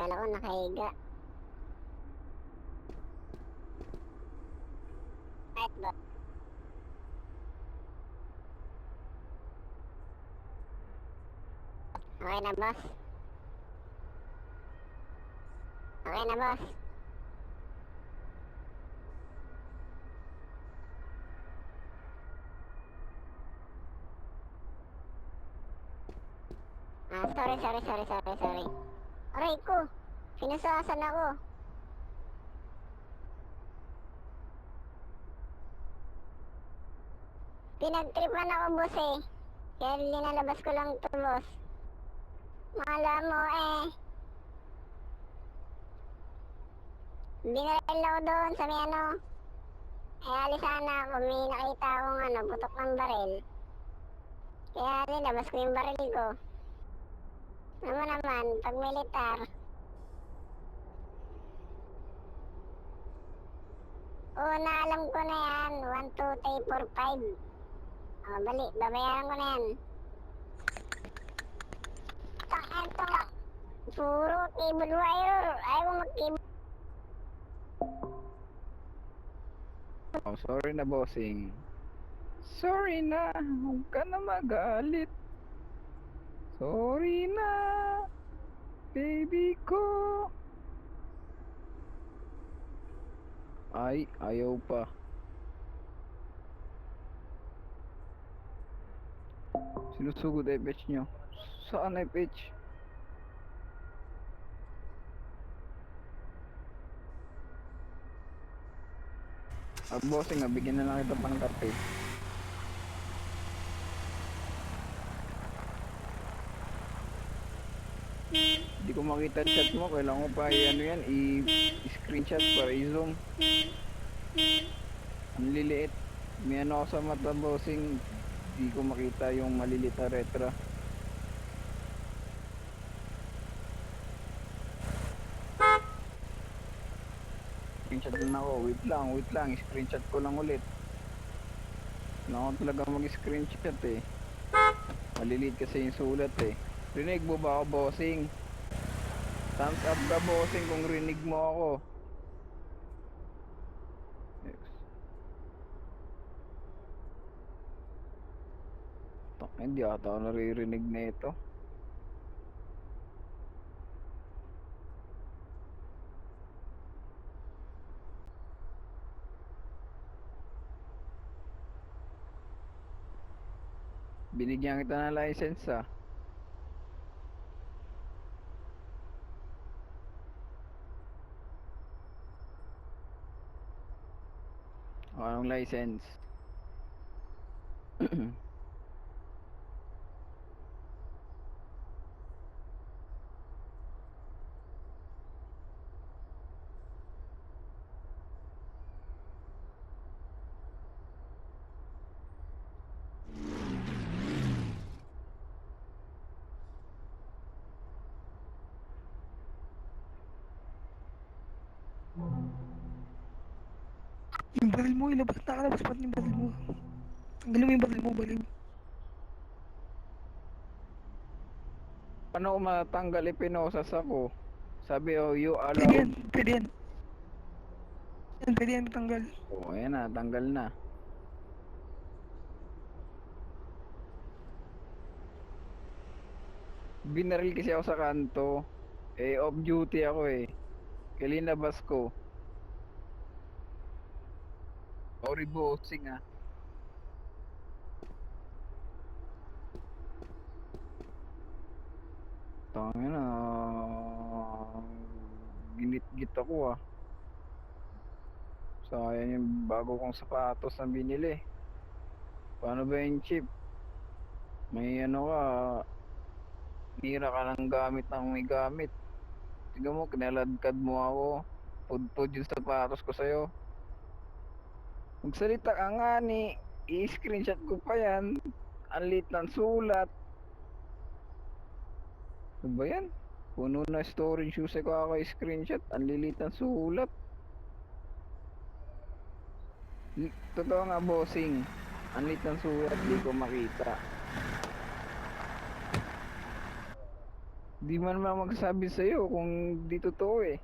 Kala ko nakahiga. Right ba? Okay na, boss? Okay na, boss? Sorry. Aray ko! Sinusasan ako. Pinagtripan ako, boss eh. Kaya linalabas ko lang ito, boss. Mala mo eh. Binaril ako doon sa may ano. Eh, alisana ako. May nakita akong ano, putok ng baril. Kaya nilabas ko yung baril ko. Naman, pag militar. Oo, naalam ko na yan. 1, 2, 3, 4, 5. O, bali, babayaran ko na yan. Ito nga. Puro cable wire. Ayaw ko mag-cable. Oh, sorry na, bossing. Sorry na. Huwag ka na magalit. Sorry na. Baby ko. Ay, ayaw pa. Sinusugod FH nyo. Saan FH? Bossing, bigyan na lang kita pang kape. Hindi ko makita chat mo. Kailangan ko pa ano yan, i-screenshot para i-zoom. Ang liliit. May ano ako sa mata, bossing. Hindi ko makita yung maliliit na retro. Screenshot lang ako. Wait lang. Screenshot ko lang ulit. Kailangan ko talaga mag-screenshot eh. Maliliit kasi yung sulat eh. Rinig mo ba ako, bossing? Thumbs up ka, bossing, kung rinig mo ako. Yes. Hindi ata ako naririnig na ito. Binigyan kita ng license ah. O, anong license? Yung baril mo, ilabas, nakalabas pa rin yung baril mo. Tanggalin mo yung baril mo, baliw. Paano ko matanggal ipinosas ako? Sabi you Pwede yan, allowed. pwede yan. Pwede yan matanggal. Oh, ayan na, tanggal na. Binaril kasi ako sa kanto. Eh, off duty ako eh. Kaya linabas ko. Sorry, bossing ah. Tangin na. Ginit-git ako ah. Sayang yung bago kong sapatos na binili. Paano ba yung chip? May ano ka, nira ka ng gamit ng may gamit. Tingnan mo, kinaladkad mo ako. Pudpud yung sapatos ko sa'yo. Magsalita ka nga ni, i-screenshot ko pa yan. Ang lit ng sulat. Ano ba yan? Puno na storage yung ko ako i-screenshot. Ang lilit ng sulat. Totoo nga, bossing. Ang lit ng sulat, di ko makita. Di man naman magsasabi sa'yo kung di totoo eh.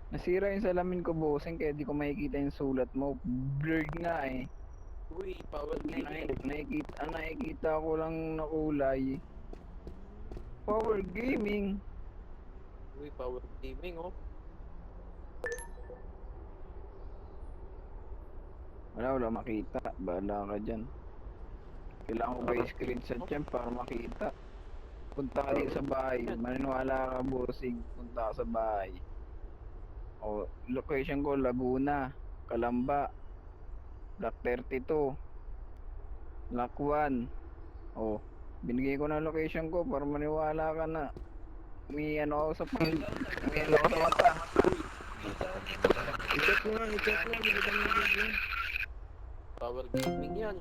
Nasira yung salamin ko, bossing, kaya di ko makikita yung sulat mo. Blurred nga eh. Uy, power gaming. Nakikita ko lang na kulay. Power gaming. Uy, power gaming, oh. Wala makita. Bahala ka dyan. Kailangan ko ba i-screenshot yan para makita? Punta ka dito sa bahay. Maniniwala ka, bossing. Punta ka sa bahay. O, location ko, Laguna, Calamba, Block 32, Block 1. O, binigay ko na location ko para maniwala ka na. May ano ako sa may ano ako sa mata. I-check mo lang, magandang video. Power gaming yan.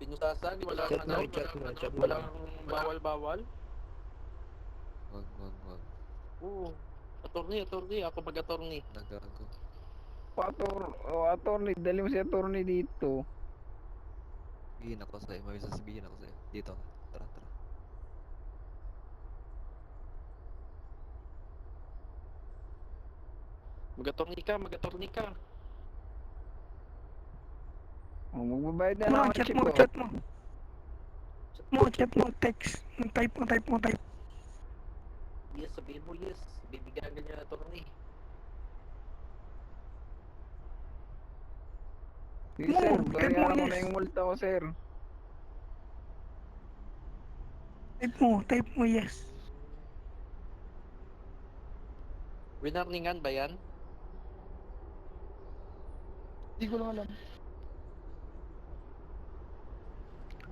Pinusasag, walang Chat mo, ano, chat mo, chat mo lang. walang bawal-bawal. Wag. Oo. Attorney, ako mag-attorney. Nagago. Attorney, dali mo si attorney dito. Sabihin ako sa'yo. May sasabihin ako sa'yo. Dito ka. Tara. Mag-attorney ka. O, magbabayad na Ano, lang ang chat chip mo, ko. chat mo, text. Type mo. Yes, sabihin mo yes. Bibigyan ka niya attorney. Sige, sir, Mo, bayaran ko yes. na yung multa ko, sir. Type mo, yes. Winarningan ba yan? Hindi ko lang alam.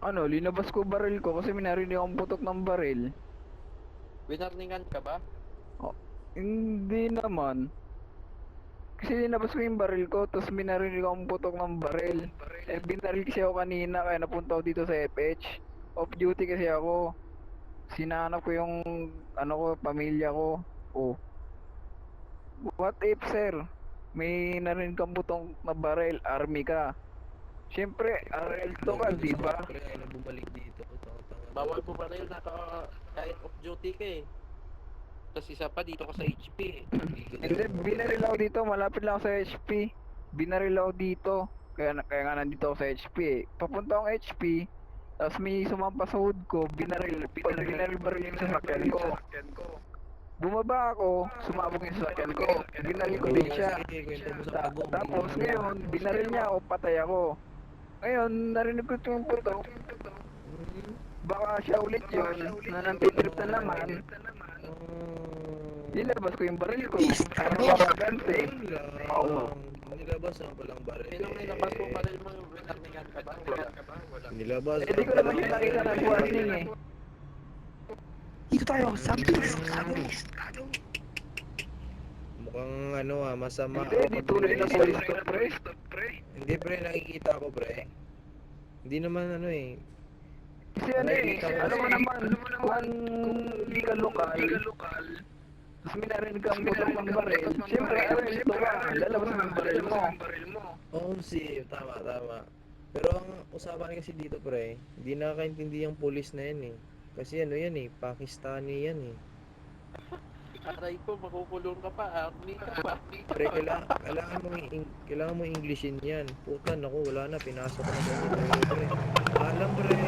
Ano, linabas ko baril ko kasi minarinig akong putok ng baril. Winarningan ka ba? Hindi naman. Kasi linabas ko yung baril ko, tapos minarinig akong putok ng baril. Eh, binaril kasi ako kanina, kaya napunta ako dito sa FH. Off duty kasi ako. Sinanap ko yung, ano ko, pamilya ko. Oh. What if, sir? May narinig kang putok na baril, army ka. Siyempre, RL to ka, di ba? Kaya bumalik dito. Bawal po ba rin kahit off duty ka eh. Tapos isa pa dito ka sa HP eh. Hindi, binaril ako dito, malapit lang ako sa HP. Binaril ako dito, kaya nga nandito ako sa HP eh. Papunta akong HP, tapos may sumampa sa hood ko, binaril yung sasakyan ko. Bumaba ako, sumabog yung sasakyan ko, binaril ko din siya. Tapos ngayon, binaril niya ako, patay ako. Ngayon, narinig ko yung putok. Baka siya ulit yun, na nantitrip na naman. Nilabas ko yung baril ko. Ano ba ganti? Oo. Nilabas na palang baril. Sinong nilabas mo pa rin mo? Winarningan ka ba? Wala. Nilabas. Eh, di ko naman siya nakita ng warning eh. Dito tayo, subject. Mukhang ano masama. Hindi, di tunay na police to, pre. Hindi pre, nakikita ko pre. Hindi naman ano eh. Kasi ano eh, alam mo naman, kung legal lokal, tapos may narinig kang putok ng baril, siyempre, ito ka, lalabas ng baril mo. Oo, tama. Pero ang usapan kasi dito pre, hindi nakakaintindi yung police na yan eh. Kasi ano yan eh, Pakistani yan eh. Aray ko, makukulong ka pa, army ka pa. Pre, kailangan mo Englishin yan. Puta, naku, wala na, pinasok ko na ganyan. Pre. Alam pre,